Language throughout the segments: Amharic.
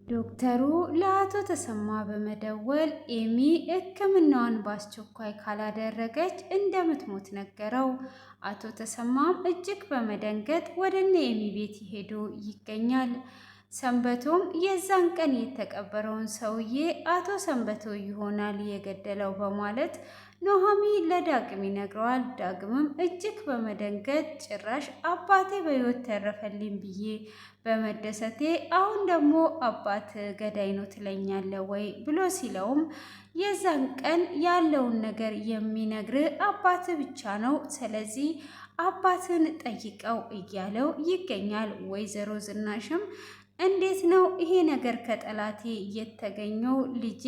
ዶክተሩ ለአቶ ተሰማ በመደወል ኤሚ ሕክምናዋን በአስቸኳይ ካላደረገች እንደምትሞት ነገረው። አቶ ተሰማም እጅግ በመደንገጥ ወደ እነ ኤሚ ቤት ሄዶ ይገኛል። ሰንበቶም የዛን ቀን የተቀበረውን ሰውዬ አቶ ሰንበቶ ይሆናል የገደለው በማለት ኑሃሚ ለዳግም ይነግረዋል። ዳግምም እጅግ በመደንገጥ ጭራሽ አባቴ በሕይወት ተረፈልኝ ብዬ በመደሰቴ አሁን ደግሞ አባት ገዳይ ነው ትለኛለህ ወይ ብሎ ሲለውም የዛን ቀን ያለውን ነገር የሚነግር አባት ብቻ ነው፣ ስለዚህ አባትን ጠይቀው እያለው ይገኛል። ወይዘሮ ዝናሽም እንዴት ነው ይሄ ነገር ከጠላቴ የተገኘው? ልጄ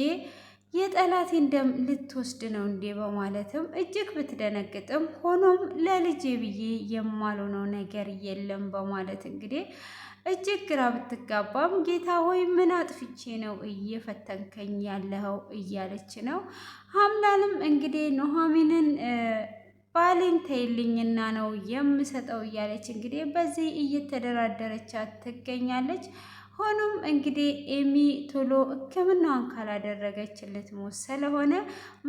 የጠላቴን ደም ልትወስድ ነው እንዴ? በማለትም እጅግ ብትደነግጥም ሆኖም ለልጄ ብዬ የማልሆነው ነገር የለም በማለት እንግዲህ እጅግ ግራ ብትጋባም ጌታ ሆይ ምን አጥፍቼ ነው እየፈተንከኝ ያለኸው እያለች ነው። ሀምላልም እንግዲህ ኑሃሚንን ባሌን ተይልኝና ነው የምሰጠው እያለች እንግዲህ በዚህ እየተደራደረቻት ትገኛለች። ሆኖም እንግዲህ ኤሚ ቶሎ ሕክምናዋን ካላደረገች ልትሞት ስለሆነ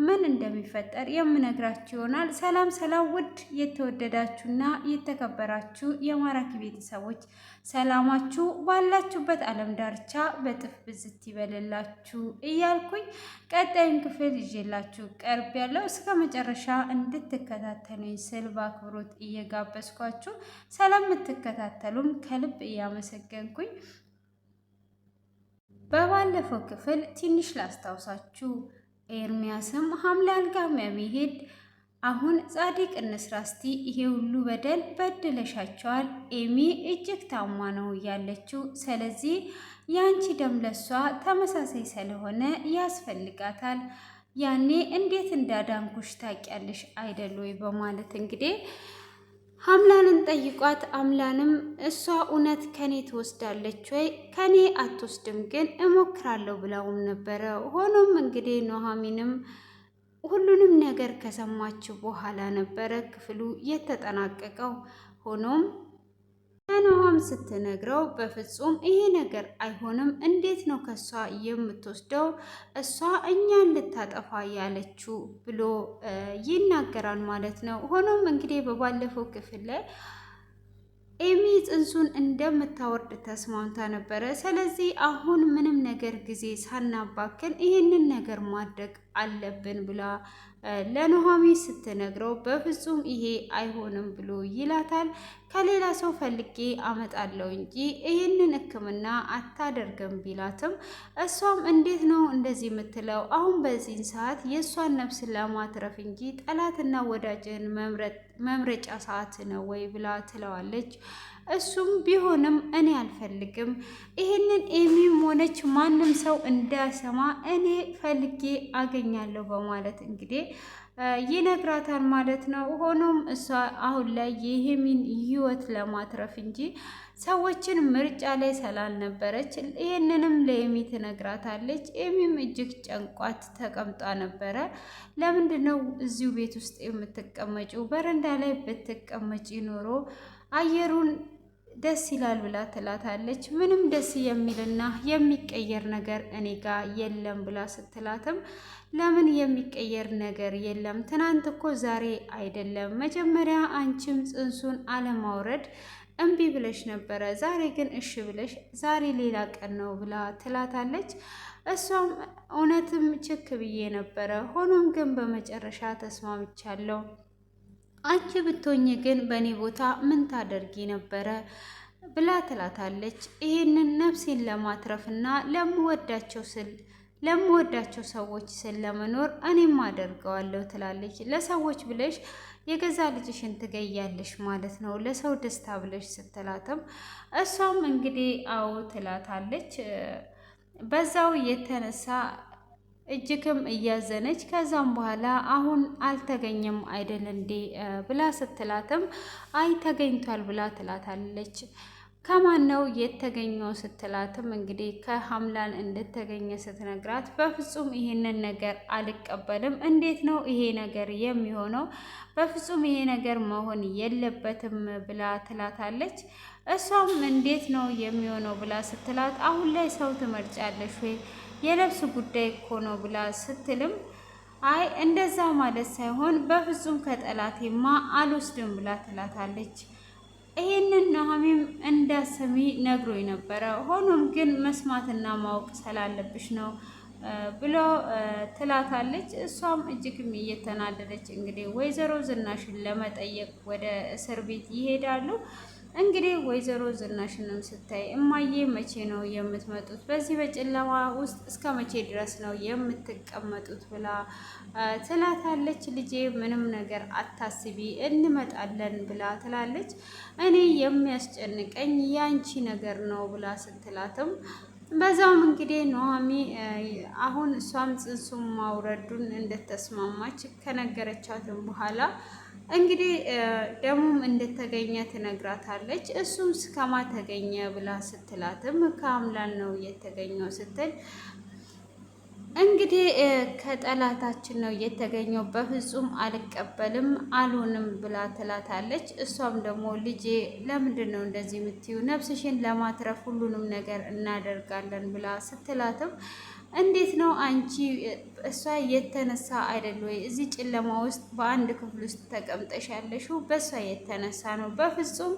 ምን እንደሚፈጠር የምነግራችሁ ይሆናል። ሰላም ሰላም! ውድ የተወደዳችሁና የተከበራችሁ የማራኪ ቤተሰቦች ሰላማችሁ ባላችሁበት ዓለም ዳርቻ በጥፍ ብዝት ይበልላችሁ እያልኩኝ ቀጣዩን ክፍል ይዤላችሁ ቀርብ ያለው እስከ መጨረሻ እንድትከታተሉኝ ስል በአክብሮት እየጋበዝኳችሁ ሰላም የምትከታተሉም ከልብ እያመሰገንኩኝ በባለፈው ክፍል ትንሽ ላስታውሳችሁ። ኤርሚያስም ሀምላል ጋር መሄድ አሁን ጻድቅ እንስራ እስቲ፣ ይሄ ሁሉ በደል በድለሻቸዋል። ኤሚ እጅግ ታማ ነው ያለችው። ስለዚህ የአንቺ ደም ለሷ ተመሳሳይ ስለሆነ ያስፈልጋታል። ያኔ እንዴት እንዳዳንኩሽ ታውቂያለሽ አይደል ወይ? በማለት እንግዲህ ሀምላልን ጠይቋት። አምላንም እሷ እውነት ከኔ ትወስዳለች ወይ? ከኔ አትወስድም፣ ግን እሞክራለሁ ብለውም ነበረ። ሆኖም እንግዲህ ኑሃሚንም ሁሉንም ነገር ከሰማችው በኋላ ነበረ ክፍሉ የተጠናቀቀው። ሆኖም ለኑሃም ስትነግረው በፍጹም ይሄ ነገር አይሆንም፣ እንዴት ነው ከሷ የምትወስደው? እሷ እኛን ልታጠፋ ያለችው ብሎ ይናገራል ማለት ነው። ሆኖም እንግዲህ በባለፈው ክፍል ላይ ኤሚ ጽንሱን እንደምታወርድ ተስማምታ ነበረ። ስለዚህ አሁን ምንም ነገር ጊዜ ሳናባክን ይህንን ነገር ማድረግ አለብን ብላ ለኑሃሚ ስትነግረው በፍጹም ይሄ አይሆንም ብሎ ይላታል። ከሌላ ሰው ፈልጌ አመጣለሁ እንጂ ይህንን ሕክምና አታደርግም ቢላትም እሷም እንዴት ነው እንደዚህ የምትለው? አሁን በዚህን ሰዓት የእሷን ነፍስ ለማትረፍ እንጂ ጠላትና ወዳጅን መምረጫ ሰዓት ነው ወይ ብላ ትለዋለች። እሱም ቢሆንም እኔ አልፈልግም፣ ይህንን ኤሚም ሆነች ማንም ሰው እንዳሰማ እኔ ፈልጌ አገኛለሁ በማለት እንግዲህ ይነግራታል ማለት ነው። ሆኖም እሷ አሁን ላይ የሄሚን ህይወት ለማትረፍ እንጂ ሰዎችን ምርጫ ላይ ስላልነበረች ይህንንም ለኤሚ ትነግራታለች። ኤሚም እጅግ ጨንቋት ተቀምጣ ነበረ። ለምንድን ነው እዚሁ ቤት ውስጥ የምትቀመጪው? በረንዳ ላይ ብትቀመጪ ኖሮ አየሩን ደስ ይላል ብላ ትላታለች። ምንም ደስ የሚልና የሚቀየር ነገር እኔ ጋር የለም ብላ ስትላትም ለምን የሚቀየር ነገር የለም? ትናንት እኮ ዛሬ አይደለም። መጀመሪያ አንቺም ጽንሱን አለማውረድ እምቢ ብለሽ ነበረ፣ ዛሬ ግን እሺ ብለሽ ዛሬ ሌላ ቀን ነው ብላ ትላታለች። እሷም እውነትም ችክ ብዬ ነበረ፣ ሆኖም ግን በመጨረሻ ተስማምቻለሁ። አንቺ ብትሆኝ ግን በእኔ ቦታ ምን ታደርጊ ነበረ ብላ ትላታለች። ይህንን ነፍሴን ለማትረፍና ለምወዳቸው ሰዎች ስል ለመኖር እኔም አደርገዋለሁ ትላለች። ለሰዎች ብለሽ የገዛ ልጅሽን ትገያለሽ ማለት ነው ለሰው ደስታ ብለሽ ስትላትም እሷም እንግዲህ አዎ ትላታለች። በዛው የተነሳ እጅግም እያዘነች ከዛም በኋላ አሁን አልተገኘም አይደል እንዴ ብላ ስትላትም አይ ተገኝቷል ብላ ትላታለች። ከማን ነው የተገኘው ስትላትም እንግዲህ ከሀምላን እንደተገኘ ስትነግራት በፍጹም ይሄንን ነገር አልቀበልም፣ እንዴት ነው ይሄ ነገር የሚሆነው? በፍጹም ይሄ ነገር መሆን የለበትም ብላ ትላታለች። እሷም እንዴት ነው የሚሆነው ብላ ስትላት አሁን ላይ ሰው ትመርጫለሽ ወይ? የልብስ ጉዳይ እኮ ነው ብላ ስትልም አይ እንደዛ ማለት ሳይሆን በፍጹም ከጠላቴማ አልወስድም ብላ ትላታለች። ይሄንን ኑሃሚን እንዳሰሚ ነግሮኝ ነበረ። ሆኖም ግን መስማትና ማወቅ ስላለብሽ ነው ብሎ ትላታለች። እሷም እጅግም እየተናደደች እንግዲህ ወይዘሮ ዝናሽን ለመጠየቅ ወደ እስር ቤት ይሄዳሉ። እንግዲህ ወይዘሮ ዝናሽንም ስታይ እማዬ መቼ ነው የምትመጡት? በዚህ በጨለማ ውስጥ እስከ መቼ ድረስ ነው የምትቀመጡት? ብላ ትላታለች። ልጄ ምንም ነገር አታስቢ እንመጣለን ብላ ትላለች። እኔ የሚያስጨንቀኝ ያንቺ ነገር ነው ብላ ስትላትም በዛውም እንግዲህ ኑሃሚን አሁን እሷም ጽንሱን ማውረዱን እንደተስማማች ከነገረቻትም በኋላ እንግዲህ ደሙም እንደተገኘ ትነግራታለች። እሱም እስከማ ተገኘ ብላ ስትላትም ከአምላክ ነው የተገኘው ስትል እንግዲህ ከጠላታችን ነው የተገኘው፣ በፍጹም አልቀበልም አልሆንም ብላ ትላታለች። እሷም ደግሞ ልጄ ለምንድን ነው እንደዚህ የምትዩ? ነፍስሽን ለማትረፍ ሁሉንም ነገር እናደርጋለን ብላ ስትላትም እንዴት ነው አንቺ እሷ የተነሳ አይደል ወይ እዚህ ጨለማ ውስጥ በአንድ ክፍል ውስጥ ተቀምጠሽ ያለሽው? በእሷ የተነሳ ነው። በፍጹም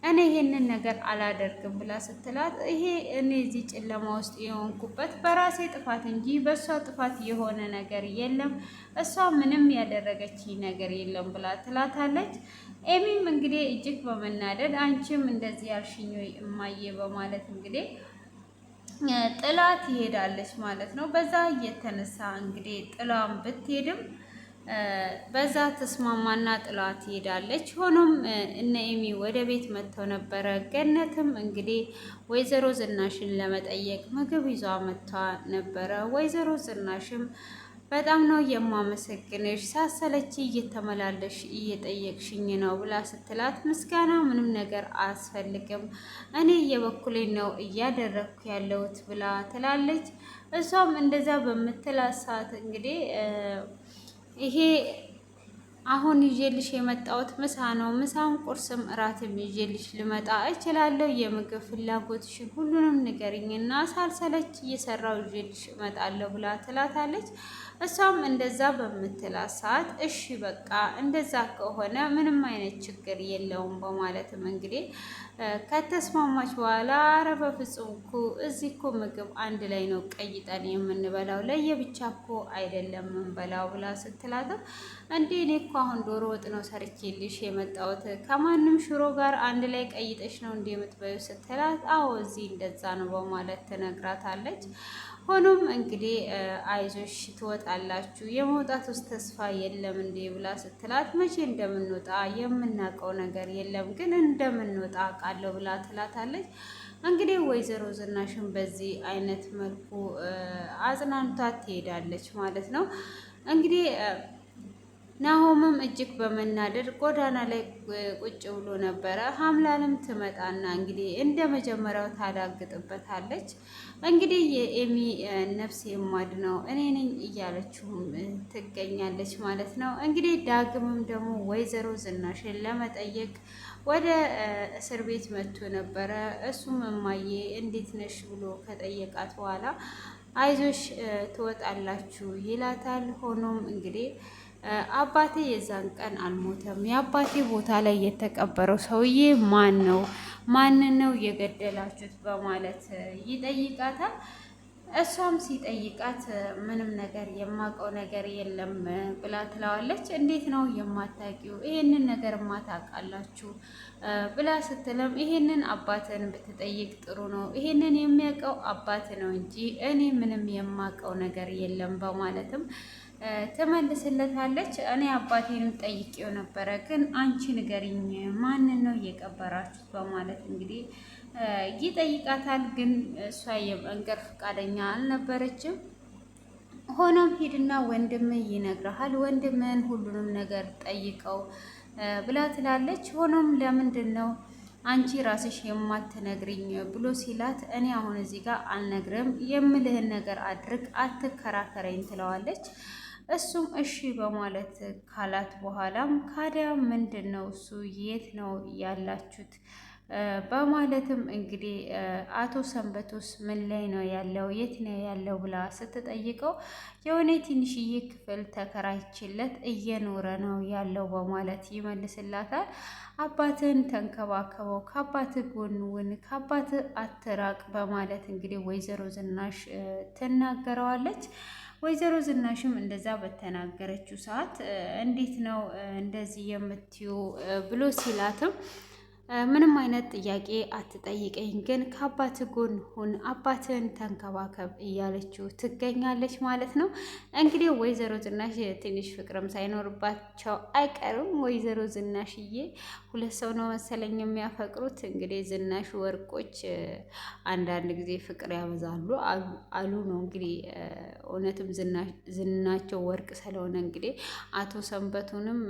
እኔ ይሄንን ነገር አላደርግም ብላ ስትላት ይሄ እኔ እዚህ ጨለማ ውስጥ የሆንኩበት በራሴ ጥፋት እንጂ በእሷ ጥፋት የሆነ ነገር የለም፣ እሷ ምንም ያደረገች ነገር የለም ብላ ትላታለች። ኤሚም እንግዲህ እጅግ በመናደድ አንቺም እንደዚህ ያልሽኝ ወይ እማዬ በማለት እንግዲህ ጥላት ትሄዳለች ማለት ነው። በዛ እየተነሳ እንግዲህ ጥላም ብትሄድም በዛ ተስማማና ጥላት ትሄዳለች። ሆኖም እነ ኤሚ ወደ ቤት መጥተው ነበረ። ገነትም እንግዲህ ወይዘሮ ዝናሽን ለመጠየቅ ምግብ ይዟ መጥታ ነበረ። ወይዘሮ ዝናሽም በጣም ነው የማመሰግንሽ፣ ሳሰለች እየተመላለሽ እየጠየቅሽኝ ነው ብላ ስትላት ምስጋና ምንም ነገር አያስፈልግም፣ እኔ የበኩሌን ነው እያደረግኩ ያለሁት ብላ ትላለች። እሷም እንደዛ በምትላት ሰዓት እንግዲህ ይሄ አሁን ይዤልሽ የመጣሁት ምሳ ነው። ምሳም ቁርስም እራትም ይዤልሽ ልመጣ እችላለሁ። የምግብ ፍላጎትሽን ሁሉንም ንገሪኝና ሳልሰለች እየሰራው ይዤልሽ እመጣለሁ ብላ ትላታለች። እሷም እንደዛ በምትላት ሰዓት እሺ በቃ እንደዛ ከሆነ ምንም አይነት ችግር የለውም በማለትም እንግዲህ ከተስማማች በኋላ ኧረ በፍጹም እኮ እዚህ እኮ ምግብ አንድ ላይ ነው ቀይጠን የምንበላው ለየብቻ እኮ አይደለም የምንበላው ብላ ስትላትም እንዴ እኔ እኮ አሁን ዶሮ ወጥ ነው ሰርቼልሽ የመጣሁት ከማንም ሽሮ ጋር አንድ ላይ ቀይጠሽ ነው እንዴ የምትበዩ ስትላት አዎ እዚህ እንደዛ ነው በማለት ትነግራታለች። ሆኖም እንግዲህ አይዞሽ ትወጣላችሁ፣ የመውጣት ውስጥ ተስፋ የለም እንዴ ብላ ስትላት መቼ እንደምንወጣ የምናውቀው ነገር የለም ግን እንደምንወጣ ቃለው ብላ ትላታለች። እንግዲህ ወይዘሮ ዝናሽን በዚህ አይነት መልኩ አጽናንቷት ትሄዳለች ማለት ነው። እንግዲህ ናሆምም እጅግ በመናደድ ጎዳና ላይ ቁጭ ብሎ ነበረ። ሀምላንም ትመጣና እንግዲህ እንደ መጀመሪያው ታዳግጥበታለች። እንግዲህ የኤሚ ነፍስ የማድነው እኔ ነኝ እያለችውም ትገኛለች ማለት ነው። እንግዲህ ዳግምም ደግሞ ወይዘሮ ዝናሽን ለመጠየቅ ወደ እስር ቤት መጥቶ ነበረ። እሱም እማዬ እንዴት ነሽ ብሎ ከጠየቃት በኋላ አይዞሽ ትወጣላችሁ ይላታል። ሆኖም እንግዲህ አባቴ የዛን ቀን አልሞተም። የአባቴ ቦታ ላይ የተቀበረው ሰውዬ ማን ነው? ማንን ነው የገደላችሁት? በማለት ይጠይቃታል። እሷም ሲጠይቃት ምንም ነገር የማውቀው ነገር የለም ብላ ትለዋለች። እንዴት ነው የማታውቂው? ይሄንን ነገር ማታውቃላችሁ ብላ ስትለም ይሄንን አባትን ብትጠይቅ ጥሩ ነው፣ ይሄንን የሚያውቀው አባት ነው እንጂ እኔ ምንም የማውቀው ነገር የለም በማለትም ትመልስለታለች። እኔ አባቴንም ጠይቄው ነበረ፣ ግን አንቺ ንገሪኝ ማንን ነው የቀበራችሁት? በማለት እንግዲህ ይጠይቃታል። ግን እሷ የመንገር ፈቃደኛ አልነበረችም። ሆኖም ሂድና ወንድምህ ይነግርሃል፣ ወንድምህን ሁሉንም ነገር ጠይቀው ብላ ትላለች። ሆኖም ለምንድን ነው አንቺ ራስሽ የማትነግሪኝ ብሎ ሲላት እኔ አሁን እዚህ ጋር አልነግርም፣ የምልህን ነገር አድርግ፣ አትከራከረኝ ትለዋለች። እሱም እሺ በማለት ካላት በኋላም ካዲያ ምንድን ነው እሱ የት ነው ያላችሁት በማለትም እንግዲህ አቶ ሰንበቱስ ምን ላይ ነው ያለው የት ነው ያለው ብላ ስትጠይቀው የሆነ ትንሽዬ ክፍል ተከራይችለት እየኖረ ነው ያለው በማለት ይመልስላታል። አባትን ተንከባከበው፣ ከአባት ጎን ሁን፣ ከአባት አትራቅ በማለት እንግዲህ ወይዘሮ ዝናሽ ትናገረዋለች። ወይዘሮ ዝናሽም እንደዛ በተናገረችው ሰዓት እንዴት ነው እንደዚህ የምትዩ ብሎ ሲላትም ምንም አይነት ጥያቄ አትጠይቀኝ፣ ግን ከአባት ጎን ሁን፣ አባትን ተንከባከብ እያለችው ትገኛለች ማለት ነው። እንግዲህ ወይዘሮ ዝናሽ ትንሽ ፍቅርም ሳይኖርባቸው አይቀርም። ወይዘሮ ዝናሽዬ ሁለት ሰው ነው መሰለኝ የሚያፈቅሩት። እንግዲህ ዝናሽ ወርቆች አንዳንድ ጊዜ ፍቅር ያበዛሉ አሉ ነው እንግዲህ እውነትም ዝናቸው ወርቅ ስለሆነ እንግዲህ አቶ ሰንበቱንም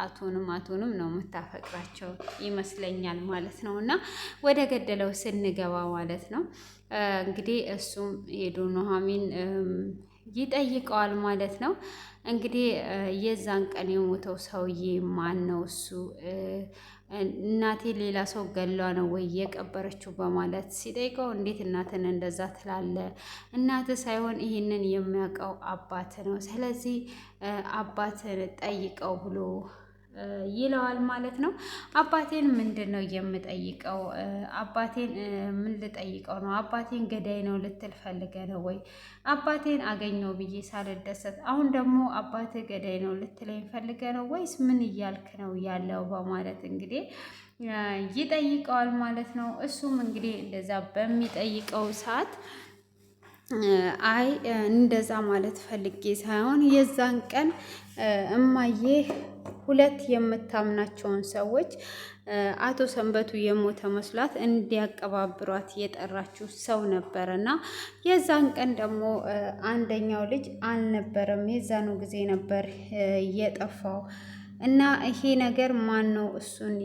አቶንም ነው የምታፈቅራቸው ይመስለኛል ማለት ነው። እና ወደ ገደለው ስንገባ ማለት ነው እንግዲህ እሱም ሄዶ ኑሐሚን ይጠይቀዋል ማለት ነው። እንግዲህ የዛን ቀን የሞተው ሰውዬ ማን ነው? እሱ እናቴ ሌላ ሰው ገሏ ነው ወይ የቀበረችው በማለት ሲጠይቀው እንዴት እናትን እንደዛ ትላለ? እናት ሳይሆን ይህንን የሚያውቀው አባት ነው። ስለዚህ አባትን ጠይቀው ብሎ ይለዋል ማለት ነው። አባቴን ምንድን ነው የምጠይቀው? አባቴን ምን ልጠይቀው ነው? አባቴን ገዳይ ነው ልትል ፈልገ ነው ወይ? አባቴን አገኘው ብዬ ሳልደሰት አሁን ደግሞ አባቴ ገዳይ ነው ልትለኝ ፈልገ ነው ወይስ ምን እያልክ ነው ያለው? በማለት እንግዲህ ይጠይቀዋል ማለት ነው። እሱም እንግዲህ እንደዛ በሚጠይቀው ሰዓት አይ እንደዛ ማለት ፈልጌ ሳይሆን የዛን ቀን እማዬ ሁለት የምታምናቸውን ሰዎች አቶ ሰንበቱ የሞተ መስሏት እንዲያቀባብሯት የጠራችው ሰው ነበረ እና የዛን ቀን ደግሞ አንደኛው ልጅ አልነበረም። የዛኑ ጊዜ ነበር የጠፋው እና ይሄ ነገር ማን ነው እሱን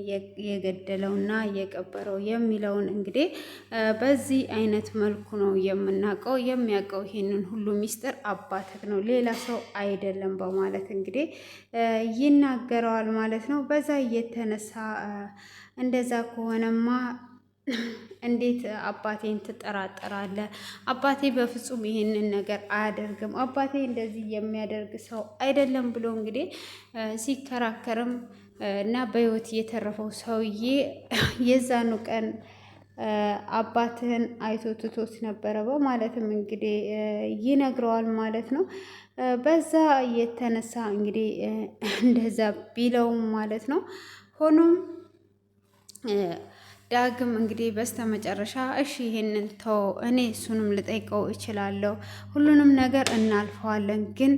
የገደለውና የቀበረው የሚለውን እንግዲህ በዚህ አይነት መልኩ ነው የምናውቀው። የሚያውቀው ይሄንን ሁሉ ሚስጥር አባትህ ነው፣ ሌላ ሰው አይደለም በማለት እንግዲህ ይናገረዋል ማለት ነው። በዛ እየተነሳ እንደዛ ከሆነማ እንዴት አባቴን ትጠራጠራለህ? አባቴ በፍጹም ይሄንን ነገር አያደርግም፣ አባቴ እንደዚህ የሚያደርግ ሰው አይደለም ብሎ እንግዲህ ሲከራከርም እና በሕይወት የተረፈው ሰውዬ የዛኑ ቀን አባትህን አይቶ ትቶት ነበረ በማለትም እንግዲህ ይነግረዋል ማለት ነው። በዛ የተነሳ እንግዲህ እንደዛ ቢለውም ማለት ነው። ሆኖም ዳግም እንግዲህ በስተመጨረሻ እሺ ይሄንን ተው፣ እኔ እሱንም ልጠይቀው እችላለሁ፣ ሁሉንም ነገር እናልፈዋለን፣ ግን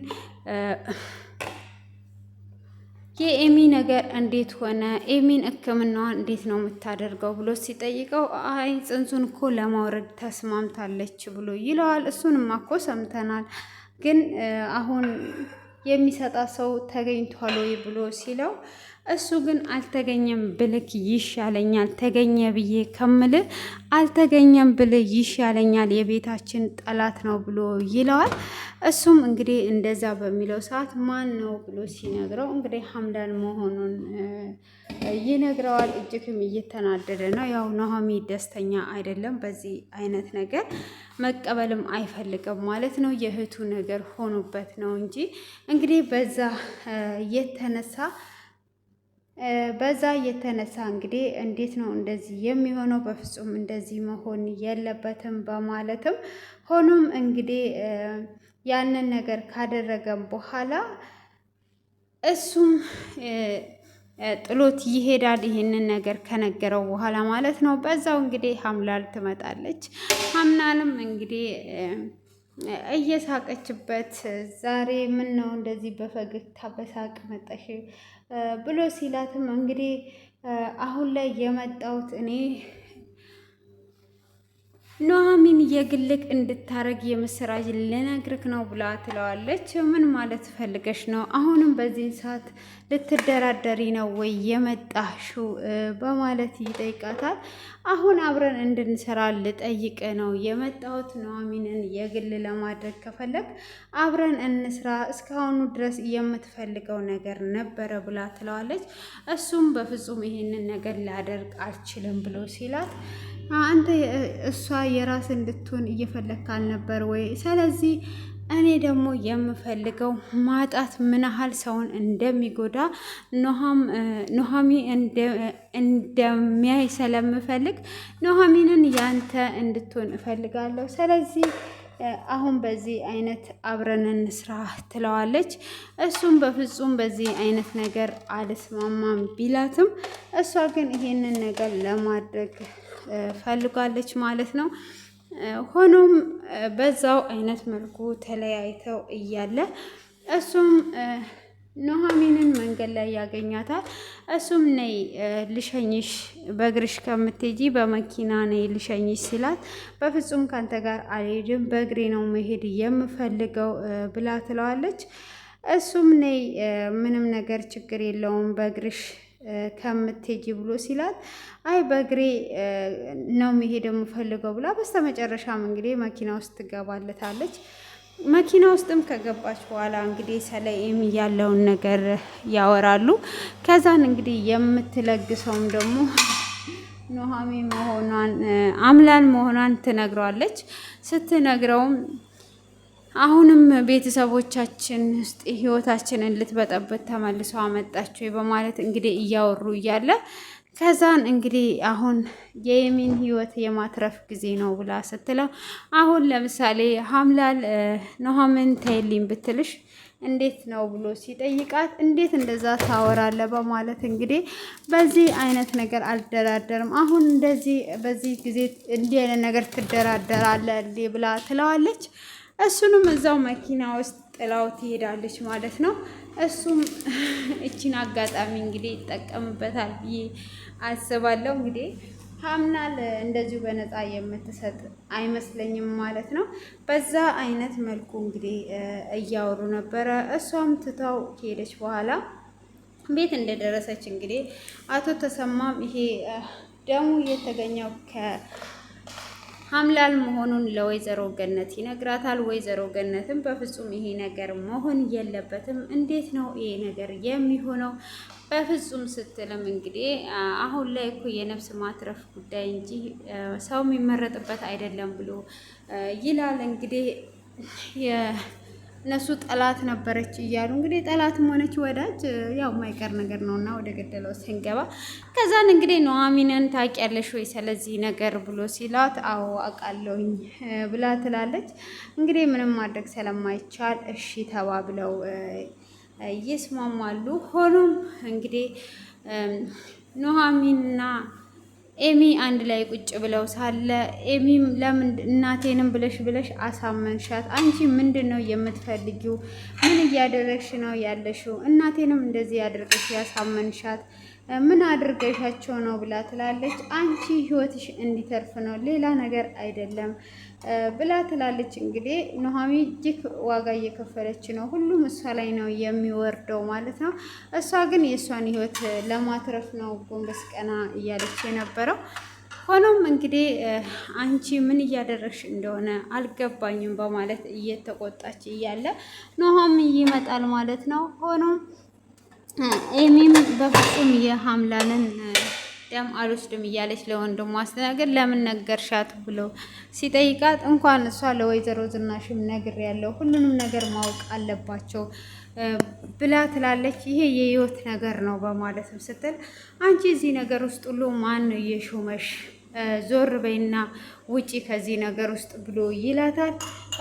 የኤሚ ነገር እንዴት ሆነ? ኤሚን ሕክምናዋን እንዴት ነው የምታደርገው ብሎ ሲጠይቀው አይ ጽንሱን እኮ ለማውረድ ተስማምታለች ብሎ ይለዋል። እሱንማ እኮ ሰምተናል፣ ግን አሁን የሚሰጣት ሰው ተገኝቷል ወይ ብሎ ሲለው እሱ ግን አልተገኘም ብልክ ይሻለኛል፣ ተገኘ ብዬ ከምልህ አልተገኘም ብልህ ይሻለኛል፣ የቤታችን ጠላት ነው ብሎ ይለዋል። እሱም እንግዲህ እንደዛ በሚለው ሰዓት ማን ነው ብሎ ሲነግረው እንግዲህ ሐምዳን መሆኑን ይነግረዋል። እጅግም እየተናደደ ነው። ያው ኑሐሚ ደስተኛ አይደለም በዚህ አይነት ነገር መቀበልም አይፈልግም ማለት ነው። የእህቱ ነገር ሆኖበት ነው እንጂ እንግዲህ በዛ የተነሳ እንግዲህ እንዴት ነው እንደዚህ የሚሆነው? በፍጹም እንደዚህ መሆን የለበትም በማለትም ሆኖም እንግዲህ ያንን ነገር ካደረገም በኋላ እሱም ጥሎት ይሄዳል። ይሄንን ነገር ከነገረው በኋላ ማለት ነው። በዛው እንግዲህ ሐምላል ትመጣለች። ሐምናንም እንግዲህ እየሳቀችበት ዛሬ ምን ነው እንደዚህ በፈገግታ በሳቅ መጣሽ ብሎ ሲላትም እንግዲህ አሁን ላይ የመጣሁት እኔ ኑሐሚን የግልቅ እንድታረግ የምስራች ልነግርክ ነው ብላ ትለዋለች። ምን ማለት ፈልገሽ ነው? አሁንም በዚህ ሰዓት ልትደራደሪ ነው ወይ የመጣሽው? በማለት ይጠይቃታል። አሁን አብረን እንድንሰራ ልጠይቅ ነው የመጣሁት። ኑሐሚንን የግል ለማድረግ ከፈለግ አብረን እንስራ፣ እስካሁኑ ድረስ የምትፈልገው ነገር ነበረ ብላ ትለዋለች። እሱም በፍጹም ይሄንን ነገር ላደርግ አልችልም ብሎ ሲላት አንተ እሷ የራስ እንድትሆን እየፈለግክ አልነበር ወይ? ስለዚህ እኔ ደግሞ የምፈልገው ማጣት ምን ያህል ሰውን እንደሚጎዳ ኑሐሚ እንደሚያይ ስለምፈልግ ኑሐሚንን ያንተ እንድትሆን እፈልጋለሁ። ስለዚህ አሁን በዚህ አይነት አብረን እንስራ ትለዋለች። እሱም በፍጹም በዚህ አይነት ነገር አልስማማም ቢላትም እሷ ግን ይሄንን ነገር ለማድረግ ፈልጋለች ማለት ነው። ሆኖም በዛው አይነት መልኩ ተለያይተው እያለ እሱም ኑሐሚንን መንገድ ላይ ያገኛታል። እሱም ነይ ልሸኝሽ፣ በእግርሽ ከምትሄጂ በመኪና ነይ ልሸኝሽ ሲላት በፍጹም ካንተ ጋር አልሄድም፣ በእግሬ ነው መሄድ የምፈልገው ብላ ትለዋለች። እሱም ነይ ምንም ነገር ችግር የለውም በእግርሽ ከምትሄጂ ብሎ ሲላት አይ በእግሬ ነው መሄድ የምፈልገው ብላ በስተመጨረሻም እንግዲህ መኪና ውስጥ ትገባለታለች። መኪና ውስጥም ከገባች በኋላ እንግዲህ ስለ ኤሚ ያለውን ነገር ያወራሉ። ከዛን እንግዲህ የምትለግሰውም ደግሞ ኑሐሚን መሆኗን አምላል መሆኗን ትነግረዋለች። ስትነግረውም አሁንም ቤተሰቦቻችን ውስጥ ህይወታችንን ልትበጠበት ተመልሶ አመጣችሁ በማለት እንግዲህ እያወሩ እያለ ከዛን እንግዲህ አሁን የኤሚን ህይወት የማትረፍ ጊዜ ነው ብላ ስትለው አሁን ለምሳሌ ሀምላል ኑሐሚን ተይልኝ ብትልሽ እንዴት ነው ብሎ ሲጠይቃት እንዴት እንደዛ ታወራለ? በማለት እንግዲህ በዚህ አይነት ነገር አልደራደርም፣ አሁን እንደዚህ በዚህ ጊዜ እንዲህ አይነት ነገር ትደራደራለ ብላ ትለዋለች። እሱንም እዛው መኪና ውስጥ ጥላው ትሄዳለች ማለት ነው። እሱም እቺን አጋጣሚ እንግዲህ ይጠቀምበታል ብዬ አስባለሁ። እንግዲህ ሀምናል እንደዚሁ በነፃ የምትሰጥ አይመስለኝም ማለት ነው። በዛ አይነት መልኩ እንግዲህ እያወሩ ነበረ። እሷም ትታው ከሄደች በኋላ ቤት እንደደረሰች እንግዲህ አቶ ተሰማም ይሄ ደሙ የተገኘው ሀምላል መሆኑን ለወይዘሮ ገነት ይነግራታል። ወይዘሮ ገነትም በፍጹም ይሄ ነገር መሆን የለበትም፣ እንዴት ነው ይሄ ነገር የሚሆነው? በፍጹም ስትልም እንግዲህ አሁን ላይ እኮ የነፍስ ማትረፍ ጉዳይ እንጂ ሰው የሚመረጥበት አይደለም ብሎ ይላል። እንግዲህ እነሱ ጠላት ነበረች እያሉ እንግዲህ ጠላትም ሆነች ወዳጅ ያው የማይቀር ነገር ነውና ወደ ገደለው ስንገባ ከዛን እንግዲህ ኑሐሚንን ታውቂያለሽ ወይ ስለዚህ ነገር ብሎ ሲላት አዎ አውቃለሁኝ ብላ ትላለች። እንግዲህ ምንም ማድረግ ስለማይቻል እሺ ተባብለው ይስማማሉ። ሆኖም እንግዲህ ኑሐሚንና ኤሚ አንድ ላይ ቁጭ ብለው ሳለ ኤሚም ለምን እናቴንም ብለሽ አሳመንሻት? አንቺ ምንድን ነው የምትፈልጊው? ምን እያደረግሽ ነው ያለሽው? እናቴንም እንደዚህ ያደርገሽ ያሳመንሻት ምን አድርገሻቸው ነው ብላ ትላለች። አንቺ ህይወትሽ እንዲተርፍ ነው ሌላ ነገር አይደለም ብላ ትላለች። እንግዲህ ኑሐሚን እጅግ ዋጋ እየከፈለች ነው፣ ሁሉም እሷ ላይ ነው የሚወርደው ማለት ነው። እሷ ግን የእሷን ህይወት ለማትረፍ ነው ጎንበስ ቀና እያለች የነበረው። ሆኖም እንግዲህ አንቺ ምን እያደረግሽ እንደሆነ አልገባኝም በማለት እየተቆጣች እያለ ኑሐሚን ይመጣል ማለት ነው። ሆኖም ኤሚም በፍጹም የሀምላልን ደም አልወስድም እያለች ለወንድሟ አስተናገር ለምን ነገርሻት ብሎ ሲጠይቃት እንኳን እሷ ለወይዘሮ ዝናሽም ነግሬያለሁ፣ ሁሉንም ነገር ማወቅ አለባቸው ብላ ትላለች። ይሄ የህይወት ነገር ነው በማለትም ስትል አንቺ እዚህ ነገር ውስጥ ሁሉ ማን ነው የሾመሽ? ዞር በይና ውጪ ከዚህ ነገር ውስጥ ብሎ ይላታል።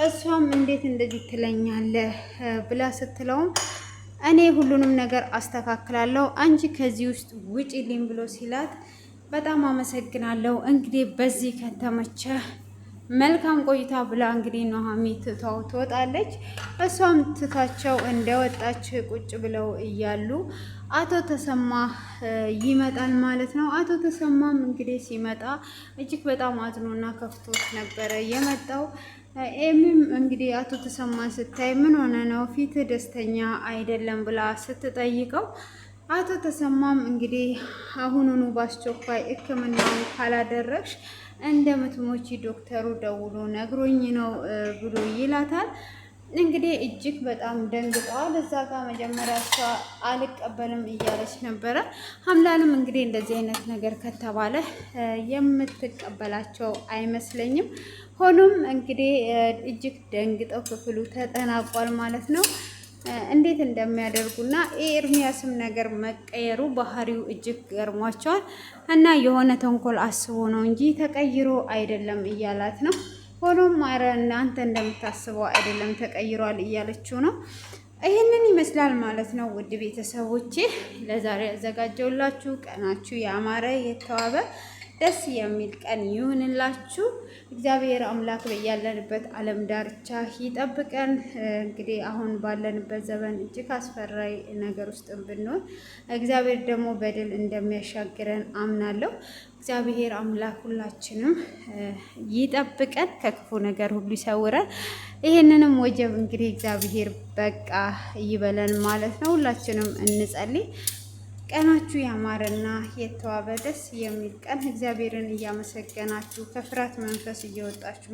እሷም እንዴት እንደዚህ ትለኛለህ ብላ ስትለውም እኔ ሁሉንም ነገር አስተካክላለሁ፣ አንቺ ከዚህ ውስጥ ውጪልኝ ብሎ ሲላት በጣም አመሰግናለሁ፣ እንግዲህ በዚህ ከተመቸ መልካም ቆይታ ብላ እንግዲህ ኑሃሚ ትታው ትወጣለች። እሷም ትታቸው እንደወጣች ቁጭ ብለው እያሉ አቶ ተሰማ ይመጣል ማለት ነው። አቶ ተሰማም እንግዲህ ሲመጣ እጅግ በጣም አዝኖና ከፍቶት ነበረ የመጣው። ኤሚም እንግዲህ አቶ ተሰማን ስታይ ምን ሆነ ነው ፊት ደስተኛ አይደለም ብላ ስትጠይቀው አቶ ተሰማም እንግዲህ አሁኑኑ በአስቸኳይ ሕክምናውን ካላደረግሽ እንደምትሞቺ ዶክተሩ ደውሎ ነግሮኝ ነው ብሎ ይላታል። እንግዲህ እጅግ በጣም ደንግጠዋል። እዛ ጋር መጀመሪያ እሷ አልቀበልም እያለች ነበረ። ሀምላንም እንግዲህ እንደዚህ አይነት ነገር ከተባለ የምትቀበላቸው አይመስለኝም። ሆኖም እንግዲህ እጅግ ደንግጠው ክፍሉ ተጠናቋል ማለት ነው። እንዴት እንደሚያደርጉና የኤርሚያስም ነገር መቀየሩ ባህሪው እጅግ ገርሟቸዋል። እና የሆነ ተንኮል አስቦ ነው እንጂ ተቀይሮ አይደለም እያላት ነው። ሆኖም አረ እናንተ እንደምታስበው አይደለም ተቀይሯል እያለችው ነው። ይህንን ይመስላል ማለት ነው። ውድ ቤተሰቦቼ ለዛሬ ያዘጋጀውላችሁ ቀናችሁ ያማረ የተዋበ ደስ የሚል ቀን ይሁንላችሁ። እግዚአብሔር አምላክ በያለንበት ዓለም ዳርቻ ይጠብቀን። እንግዲህ አሁን ባለንበት ዘመን እጅግ አስፈራኝ ነገር ውስጥ ብንሆን እግዚአብሔር ደግሞ በድል እንደሚያሻግረን አምናለሁ። እግዚአብሔር አምላክ ሁላችንም ይጠብቀን፣ ከክፉ ነገር ሁሉ ይሰውረን። ይህንንም ወጀብ እንግዲህ እግዚአብሔር በቃ ይበለን ማለት ነው። ሁላችንም እንጸልይ። ቀናችሁ ያማረና የተዋበ ደስ የሚል ቀን እግዚአብሔርን እያመሰገናችሁ ከፍርሃት መንፈስ እየወጣችሁ